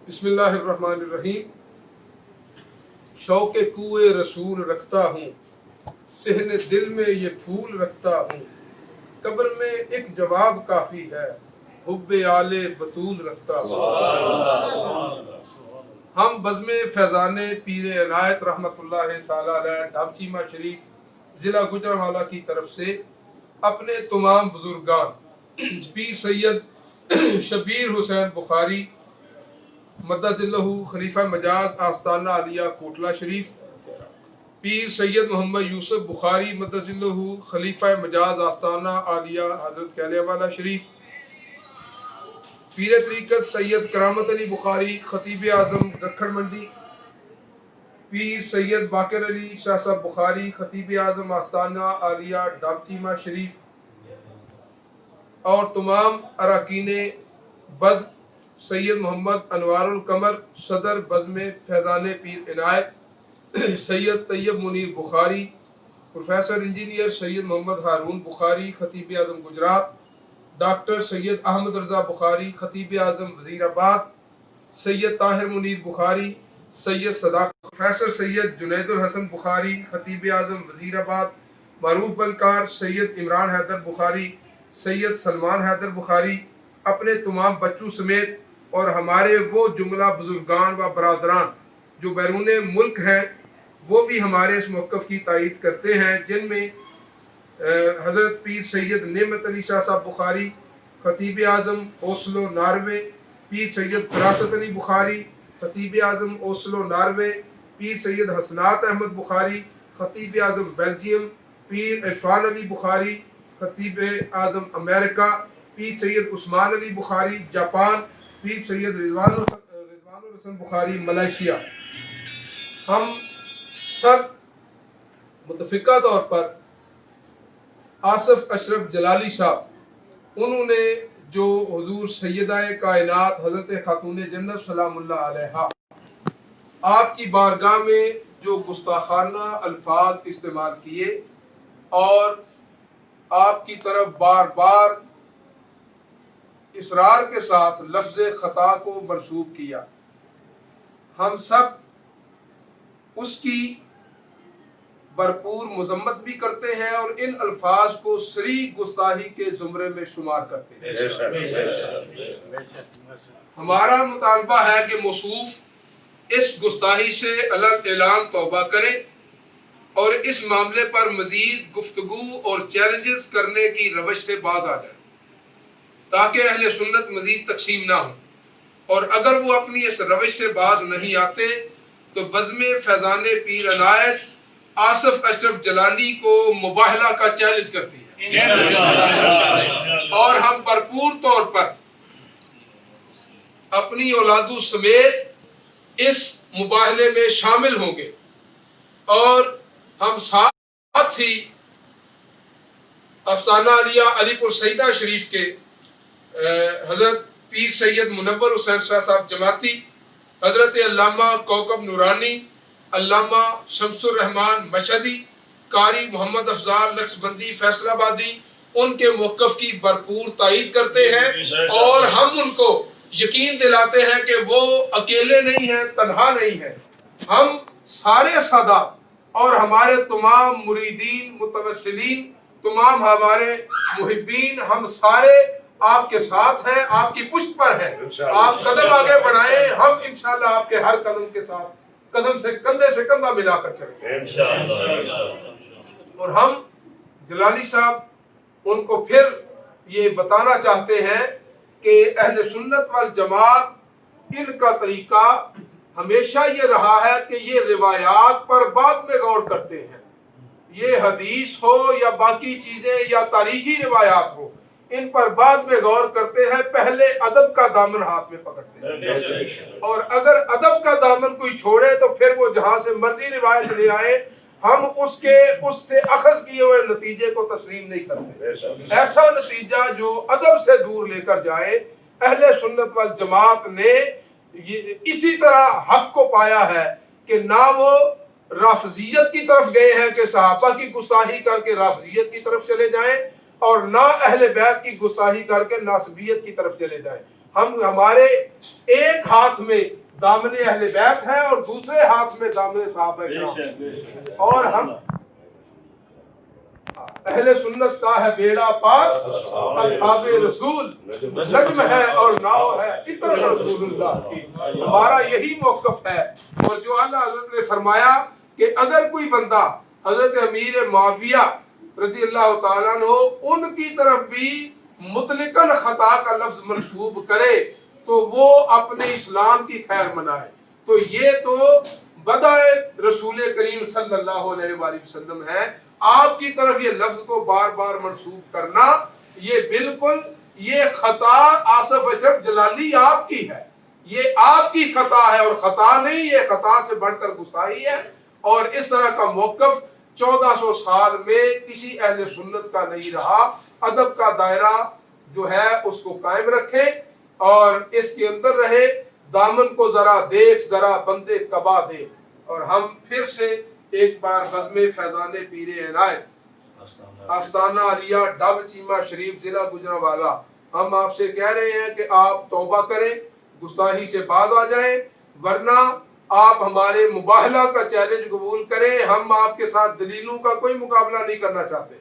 بسم اللہ الرحمن الرحیم۔ شوق کوئے رسول رکھتا ہوں، صحن دل میں یہ پھول رکھتا ہوں، قبر میں ایک جواب کافی ہے، حب آل بطول رکھتا ہوں۔ ہم بزم فیضان پیر عنایت رحمۃ اللہ تعالی علیہ ڈھابچیمہ شریف ضلع گوجرانوالہ کی طرف سے اپنے تمام بزرگان پیر سید شبیر حسین بخاری مدد اللہ خلیفہ مجاز آستانہ علیہ کوٹلہ شریف، پیر سید محمد یوسف بخاری مدد اللہ خلیفہ مجاز آستانہ علیہ حضرت کہلے والا شریف، پیر طریقت سید کرامت علی بخاری خطیب اعظم دکھڑ منڈی، پیر سید باقر علی شاہ صاحب بخاری خطیب اعظم آستانہ علیہ ڈھابچیمہ شریف، اور تمام اراکین بزم سید محمد انوار القمر صدر بزم فیضان پیر عنایت، سید طیب منیر بخاری، پروفیسر انجینئر سید محمد ہارون بخاری خطیب اعظم گجرات، ڈاکٹر سید احمد رضا بخاری خطیب اعظم وزیر آباد، سید طاہر منیر بخاری، سید صداقت، پروفیسر سید جنید الحسن بخاری خطیب اعظم وزیر آباد، معروف بنکار سید عمران حیدر بخاری، سید سلمان حیدر بخاری، اپنے تمام بچوں سمیت، اور ہمارے وہ جملہ بزرگان و برادران جو بیرون ملک ہیں، وہ بھی ہمارے اس موقف کی تائید کرتے ہیں، جن میں حضرت پیر سید نعمت علی شاہ صاحب بخاری خطیب اعظم اوسلو ناروے، پیر سید فراست علی بخاری خطیب اعظم اوسلو ناروے، پیر سید حسنات احمد بخاری خطیب اعظم بیلجیم، پیر عرفان علی بخاری خطیب اعظم امریکہ، پیر سید عثمان علی بخاری جاپان، پیر سید رضوان الحسن بخاری ملائیشیا۔ ہم سب متفقہ طور پر آصف اشرف جلالی صاحب، انہوں نے جو حضور سیدہ کائنات حضرت خاتون جنت سلام اللہ علیہا آپ کی بارگاہ میں جو گستاخانہ الفاظ استعمال کیے اور آپ کی طرف بار بار اصرار کے ساتھ لفظ خطا کو منسوب کیا، ہم سب اس کی بھرپور مذمت بھی کرتے ہیں اور ان الفاظ کو صریح گستاخی کے زمرے میں شمار کرتے ہیں۔ ہمارا مطالبہ ہے کہ موصوف اس گستاخی سے علن اعلان توبہ کرے اور اس معاملے پر مزید گفتگو اور چیلنجز کرنے کی روش سے باز آ جائے تاکہ اہل سنت مزید تقسیم نہ ہو، اور اگر وہ اپنی اس روش سے باز نہیں آتے تو بزم فیضان پیر عنایت آصف اشرف جلالی کو مباہلہ کا چیلنج کرتی ہے، اور ہم بھرپور طور پر اپنی اولادوں سمیت اس مباہلے میں شامل ہوں گے، اور ہم ساتھ ہی آستانہ علیہ علی پور سیدہ شریف کے حضرت پیر سید منور حسین شاہ صاحب جماعتی، حضرت علامہ کوکب نورانی، علامہ شمس الرحمان مشہدی، قاری محمد افضال نقشبندی فیصل آبادی، ان کے موقف کی بھرپور تائید کرتے ہیں، اور ہم ان کو یقین دلاتے ہیں کہ وہ اکیلے نہیں ہیں، تنہا نہیں ہیں۔ ہم سارے سادات اور ہمارے تمام مریدین متوسلین، تمام ہمارے محبین، ہم سارے آپ کے ساتھ ہیں، آپ کی پشت پر ہیں۔ آپ قدم آگے بڑھائیں، ہم انشاءاللہ آپ کے ہر قدم کے ساتھ قدم سے کندھے سے کندھا ملا کر چلیں۔ اور ہم جلالی صاحب ان کو پھر یہ بتانا چاہتے ہیں کہ اہل سنت والجماعت ان کا طریقہ ہمیشہ یہ رہا ہے کہ یہ روایات پر بعد میں غور کرتے ہیں، یہ حدیث ہو یا باقی چیزیں یا تاریخی روایات ہو، ان پر بعد میں غور کرتے ہیں، پہلے ادب کا دامن ہاتھ میں پکڑتے ہیں، اور اگر ادب کا دامن کوئی چھوڑے تو پھر وہ جہاں سے مرضی روایت لے آئے، ہم اس سے اخذ کیے ہوئے نتیجے کو تسلیم نہیں کرتے۔ ایسا نتیجہ جو ادب سے دور لے کر جائے، اہل سنت والجماعت نے اسی طرح حق کو پایا ہے کہ نہ وہ رافضیت کی طرف گئے ہیں کہ صحابہ کی گستاخی کر کے رافضیت کی طرف چلے جائیں، اور نہ اہل بیت کی گستاخی کر کے ناصبیت کی طرف چلے جائیں، ہم ہمارے ایک ہاتھ میں دامن اہل بیت ہے اور دوسرے ہاتھ میں دامن صحابہ کرام، اور ہم اہل سنت کا ہے بیڑا پار اصحاب رسول، نجم ہے اور ناؤ ہے عطر رسول اللہ کی۔ ہمارا یہی موقف ہے، اور جو اللہ حضرت نے فرمایا کہ اگر کوئی بندہ حضرت امیر معاویہ رضی اللہ تعالیٰ عنہ ان کی طرف بھی مطلقاً خطا کا لفظ منسوب کرے تو وہ اپنے اسلام کی خیر منائے۔ تو یہ تو بدائے رسول کریم صلی اللہ علیہ وآلہ وسلم ہے۔ آپ کی طرف یہ لفظ کو بار بار منسوب کرنا یہ بالکل یہ خطا آصف اشرف جلالی آپ کی ہے، یہ آپ کی خطا ہے، اور خطا نہیں، یہ خطا سے بڑھ کر گستاخی ہے۔ اور اس طرح کا موقف 1400 سال میں کسی اہل سنت کا نہیں رہا۔ ادب کا دائرہ جو ہے اس کو قائم رکھیں اور اس کے اندر رہے، دامن کو ذرا دیکھ ذرا بندے کبا دیکھ۔ اور ہم پھر سے ایک بار بزم فیضان پیر عنایت آستانہ علیہ ڈب چیمہ شریف ضلع گوجرانوالہ، ہم آپ سے کہہ رہے ہیں کہ آپ توبہ کریں، گستاخی سے باز آ جائیں، ورنہ آپ ہمارے مباہلہ کا چیلنج قبول کریں۔ ہم آپ کے ساتھ دلیلوں کا کوئی مقابلہ نہیں کرنا چاہتے،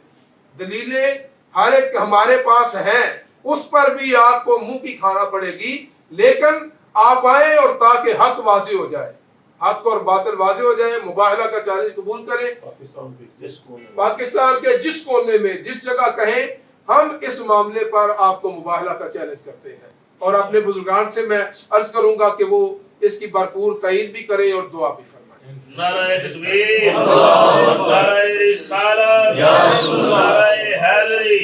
دلیلیں ہر ایک ہمارے پاس ہیں، اس پر بھی آپ کو منہ کی کھانا پڑے گی، لیکن آپ آئیں اور تاکہ حق واضح ہو جائے، حق اور باطل واضح ہو جائے، مباہلہ کا چیلنج قبول کریں۔ پاکستان کے جس کونے میں جس جگہ کہیں، ہم اس معاملے پر آپ کو مباہلہ کا چیلنج کرتے ہیں، اور اپنے بزرگان سے میں عرض کروں گا کہ وہ اس کی بھرپور تائید بھی کریں اور دعا بھی فرمائیں۔ نعرہ تکبیر، نعرہ رسالت، نعرہ حیدری،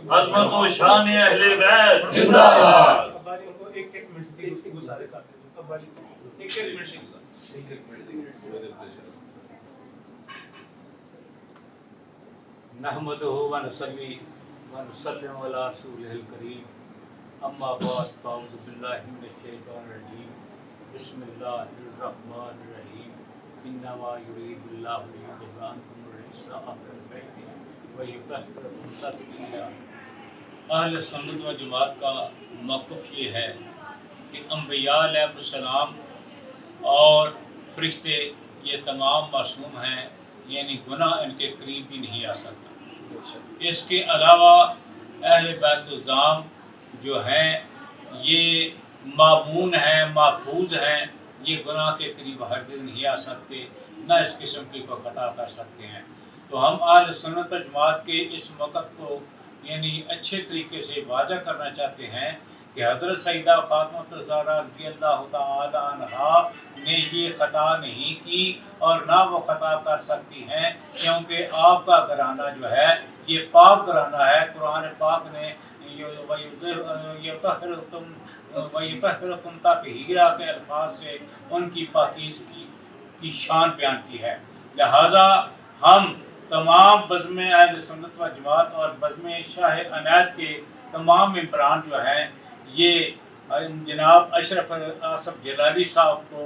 عظمت و شان اہل بیت زندہ باد۔ نحمدہ و نصلی و نسلم علی رسولہ الکریم، اما بعد فاعوذ باللہ من الشیطان الرجیم، بسم اللہ الرحمن الرحیم، انما یرید اللہ لیذہب عنکم الرجس اہل البیت ویطہرکم تطہیرا۔ اہل سنت و جماعت کا موقف یہ ہے کہ انبیاء علیہ السلام اور فرشتے یہ تمام معصوم ہیں، یعنی گناہ ان کے قریب بھی نہیں آ سکتا۔ اس کے علاوہ اہل بیت الظام جو ہیں یہ معمون ہیں، محفوظ ہیں، یہ گناہ کے قریب ہرگز نہیں آ سکتے، نہ اس قسم کی کوئی خطا کر سکتے ہیں۔ تو ہم اہل سنت و جماعت کے اس موقف کو یعنی اچھے طریقے سے واضح کرنا چاہتے ہیں کہ حضرت سیدہ فاطمہ الزہرا رضی اللہ تعالی عنہا نے یہ خطا نہیں کی اور نہ وہ خطا کر سکتی ہیں، کیونکہ آپ کا گھرانہ جو ہے یہ پاک گھرانہ ہے۔ قرآن پاک نے وَيُطَهِّرُكُمْ تَطْهِيرًا کے الفاظ سے ان کی پاکیزگی کی شان بیان کی ہے۔ لہذا ہم تمام بزم اہل سنت و جماعت اور بزم شاہ عنایت کے تمام ممبران جو ہیں یہ جناب اشرف آصف جلالی صاحب کو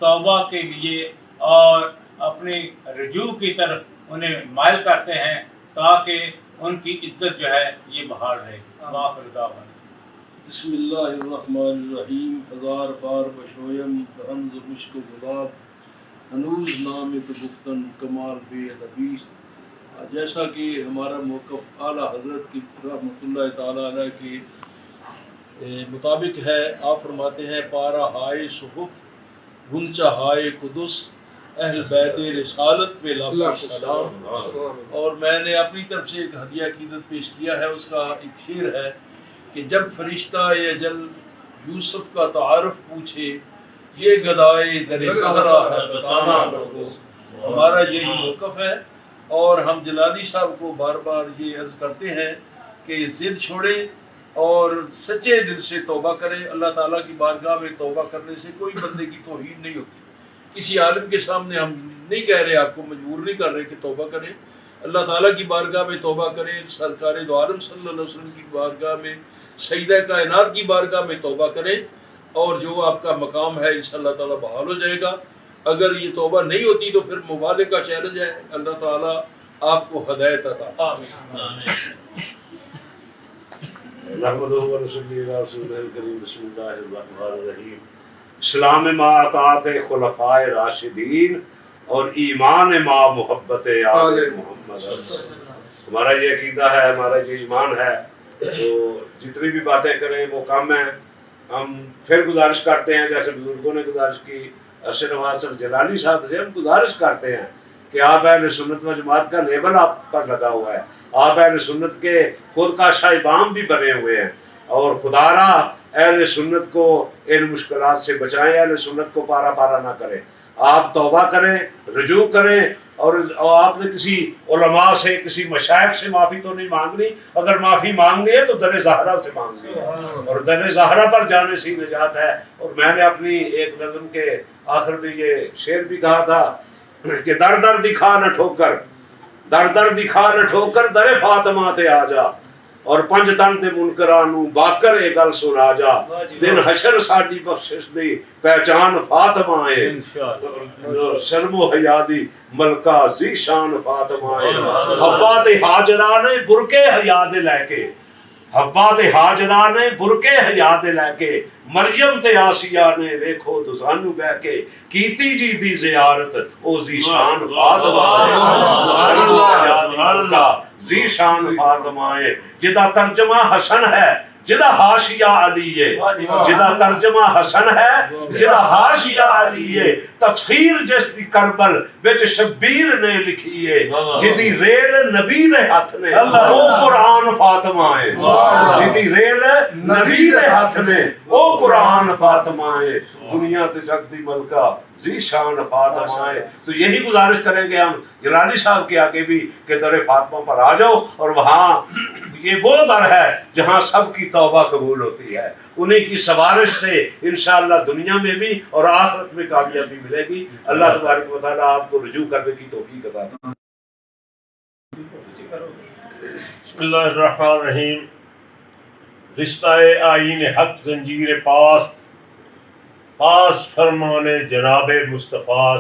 توبہ کے لیے اور اپنے رجوع کی طرف انہیں مائل کرتے ہیں تاکہ ان کی عزت جو ہے یہ بحال رہے۔ وآخر دعوانا بسم اللہ الرحمن الرحیم۔ ہزار بار بشویم رمز مشک و گلاب، ہنوز نام تو گفتن کمال بے ادبیس۔ جیسا کہ ہمارا موقف اعلیٰ حضرت کی رحمۃ اللہ تعالیٰ علیہ کے مطابق ہے، آپ فرماتے ہیں پارا ہائے صحف گنچہ ہائے قدس اہل بیت رسالت پہ لاکھ سلام۔ اور میں نے اپنی طرف سے ایک ہدیہ عقیدت پیش کیا ہے، اس کا ایک شعر ہے کہ جب فرشتہ اجل یوسف کا تعارف پوچھے، یہ گدائے در زہرا ہے بتانا لوگو۔ ہمارا یہی موقف ہے، اور ہم جلالی صاحب کو بار بار یہ عرض کرتے ہیں کہ ضد چھوڑیں اور سچے دل سے توبہ کریں۔ اللہ تعالیٰ کی بارگاہ میں توبہ کرنے سے کوئی بندے کی توہین نہیں ہوتی۔ کسی عالم کے سامنے ہم نہیں کہہ رہے، آپ کو مجبور نہیں کر رہے کہ توبہ کریں۔ اللہ تعالیٰ کی بارگاہ میں توبہ کریں، سرکار دو عالم صلی اللہ علیہ وسلم کی بارگاہ میں، سیدہ کائنات کی بارگاہ میں توبہ کریں، اور جو آپ کا مقام ہے انشاءاللہ تعالیٰ بحال ہو جائے گا۔ اگر یہ توبہ نہیں ہوتی تو پھر مبالغے کا چیلنج ہے۔ اللہ تعالیٰ آپ کو ہدایت عطا۔ آمین۔ نحمدہ و نصلی علی رسولہ الکریم بسم اللہ الرحمن الرحیم. اسلام ما اطاعت خلفائے راشدین اور ایمان ما محبت آل محمد. ہمارا یہ عقیدہ ہے، ہمارا یہ ایمان ہے. تو جتنی بھی باتیں کریں وہ کم ہیں. ہم پھر گزارش کرتے ہیں جیسے بزرگوں نے گزارش کی، ارشد نواز صاحب جلالی صاحب سے ہم گزارش کرتے ہیں کہ آپ اہل سنت و جماعت کا لیبل آپ پر لگا ہوا ہے. آپ اہل سنت کے خود کا شائبام بھی بنے ہوئے ہیں، اور خدا را اہل سنت کو ان مشکلات سے بچائیں، اہل سنت کو پارا پارا نہ کریں. آپ توبہ کریں، رجوع کریں، اور آپ نے کسی علماء سے، کسی مشائخ سے معافی تو نہیں مانگنی. اگر معافی مانگنی ہے تو در زہرا سے مانگنی ہے، اور در زہرا پر جانے سے نجات ہے. اور میں نے اپنی ایک نظم کے آخر میں یہ شعر بھی کہا تھا کہ در در دکھا نہ ٹھوکر، در در دکھا نہ ٹھوکر در فاطمہ تے آ جا، اور پنج تن دے منکرانو باکر اے گل سنا جا. دن حشر ساڈی بخشش دی پہچان فاطمہ ہے، شرم و حیا دی ملکہ ذی شان فاطمہ ہے. حوا تے ہاجرہ نے برقے حیا دے لے کے، حوا تے حاجرہ نے برقے حیا دے لے کے، مریم تے آسیہ نے ویکھو دوزانو بہ کے کیتی جی دی زیارت او ذی شان فاطمہ ہے. شرم و حیا دی ملکہ ذی شان فاطمہ ہے. جدا ترجمہ حسن ہے، جدا حاشیہ علی ہے. جدا ترجمہ حسن ہے، جدا حاشیہ علی ہے. تفسیر جس دی کربل وچ شبیر نے لکھی ہے، جدی ریل نبی دے ہاتھ نے او قرآن فاطمہ ہے. جدی ریل نبی دے ہاتھ نے او قرآن فاطمہ ہے. دنیا تے جگ دی ملکہ ذی شان فاطمہ ہے. تو یہی گزارش کریں گے ہم جلالی صاحب کے آگے بھی کہ در فاطمہ پر آ جاؤ، اور وہاں یہ وہ در ہے جہاں سب کی توبہ قبول ہوتی ہے. انہیں کی سفارش سے انشاءاللہ دنیا میں بھی اور آخرت میں کامیابی ملے گی. اللہ تبارک و تعالیٰ آپ کو رجوع کرنے کی توفیق عطا فرمائے. بسم اللہ الرحمن الرحیم. رشتہ آئین حق زنجیر پاس فرمان جناب مصطفیٰ،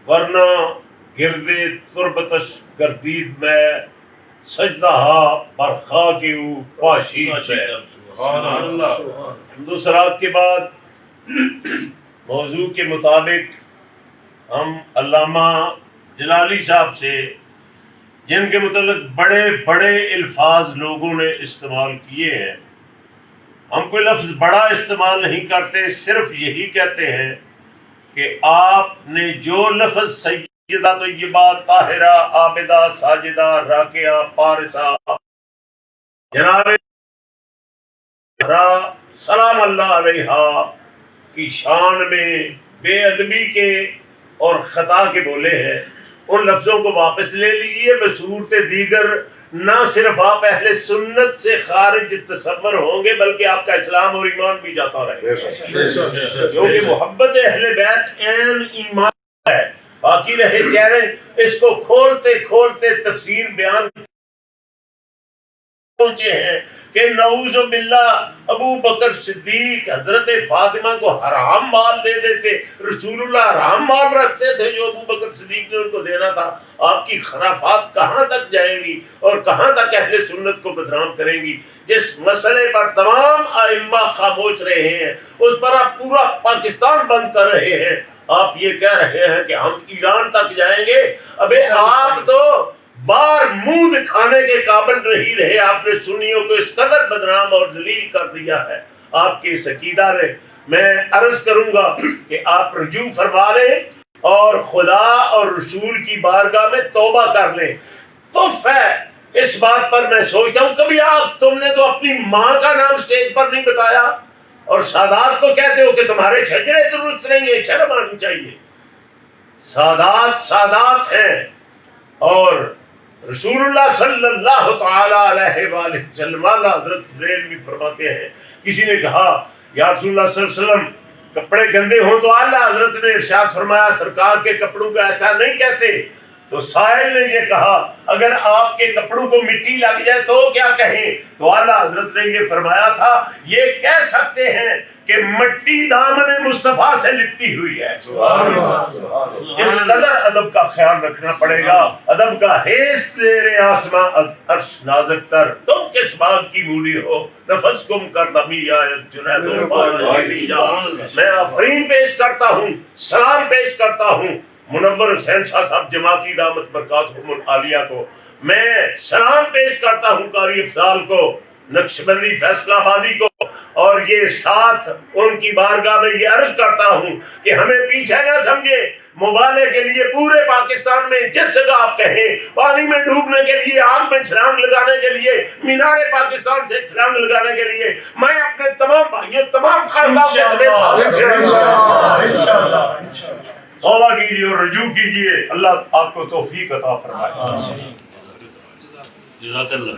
ورنہ گرد تربتش گردید میں سجدہ بر خاک او پاشید ہے. دوسرات کے بعد موضوع کے مطابق ہم علامہ جلالی صاحب سے، جن کے متعلق بڑے بڑے الفاظ لوگوں نے استعمال کیے ہیں، ہم کوئی لفظ بڑا استعمال نہیں کرتے، صرف یہی کہتے ہیں کہ آپ نے جو لفظ سیدہ طیبہ طاہرہ عابدہ ساجدہ راکعہ پارسہ جناب سلام اللہ علیہا کی شان میں بے ادبی کے اور خطا کے بولے ہیں، ان لفظوں کو واپس لے لیجیے. بصورت دیگر نہ صرف آپ اہل سنت سے خارج تصور ہوں گے بلکہ آپ کا اسلام اور ایمان بھی جاتا رہے گا، کیونکہ محبت اہل بیت عین ایمان ہے. باقی رہے چہرے اس کو کھولتے کھولتے تفسیر بیان پہنچے ہیں کہ نعوذ باللہ ابو بکر صدیق حضرت فاطمہ کو حرام مال دے دیتے، رسول اللہ حرام مال رکھتے تھے جو ابو بکر صدیق نے ان کو دینا تھا. آپ کی خرافات کہاں تک جائیں گی اور کہاں تک اہل سنت کو بدنام کریں گی؟ جس مسئلے پر تمام ائمہ خاموش رہے ہیں اس پر آپ پورا پاکستان بند کر رہے ہیں. آپ یہ کہہ رہے ہیں کہ ہم ایران تک جائیں گے. ابے آپ تو بار منہ دکھانے کے قابل نہیں رہے. آپ نے سنیوں کو اس قدر بدنام اور ذلیل کر دیا ہے. آپ کے اس عقیدہ نے میں عرض کروں گا کہ آپ رجوع فرما لیں اور خدا اور رسول کی بارگاہ میں توبہ کر لیں. تف ہے اس بات پر میں سوچتا ہوں کبھی تم نے تو اپنی ماں کا نام سٹیج پر نہیں بتایا اور سادات کو کہتے ہو کہ تمہارے چھجرے درست نہیں ہیں. شرم آنی چاہیے. سادات ہیں اور رسول اللہ صلی اللہ تعالی علیہ وآلہ وسلم حضرت بریلوی فرماتے ہیں، کسی نے کہا یا رسول اللہ صلی اللہ علیہ وسلم کپڑے گندے ہوں تو اعلیٰ حضرت نے ارشاد فرمایا سرکار کے کپڑوں کو ایسا نہیں کہتے. تو سائل نے یہ کہا اگر آپ کے کپڑوں کو مٹی لگ جائے تو کیا کہیں؟ تو اعلیٰ حضرت نے یہ فرمایا تھا یہ کہہ سکتے ہیں کہ مٹی دامن مصطفیٰ سے لپٹی ہوئی ہے۔ اس قدر ادب کا خیال رکھنا پڑے گا۔ ادب کا حیث تیرے آسماں عرش نازک تر، تم کس باغ کی مولی ہو، نفس گم کر دمی آیت جنید و باغ جا۔ میں آفرین پیش کرتا ہوں، سلام پیش کرتا ہوں منور حسین شاہ صاحب جماعتی دامت برکاتہم العالیہ کو، میں سلام پیش کرتا ہوں قاری افضال کو، نقشبندی فیصلہ آبادی کو، اور یہ ساتھ ان کی بارگاہ میں یہ عرض کرتا ہوں کہ ہمیں پیچھے نہ سمجھے، مبالغے کے لیے پورے پاکستان میں جس جگہ آپ کہیں، پانی میں ڈوبنے کے لیے، آگ میں چھلانگ لگانے کے لیے، مینار پاکستان سے چھلانگ لگانے کے لیے، میں اپنے تمام بھائیوں، تمام خاندان کے توبہ کیجیے اور رجوع کیجیے۔ اللہ آپ کو توفیق عطا فرمائے۔ جزاک اللہ۔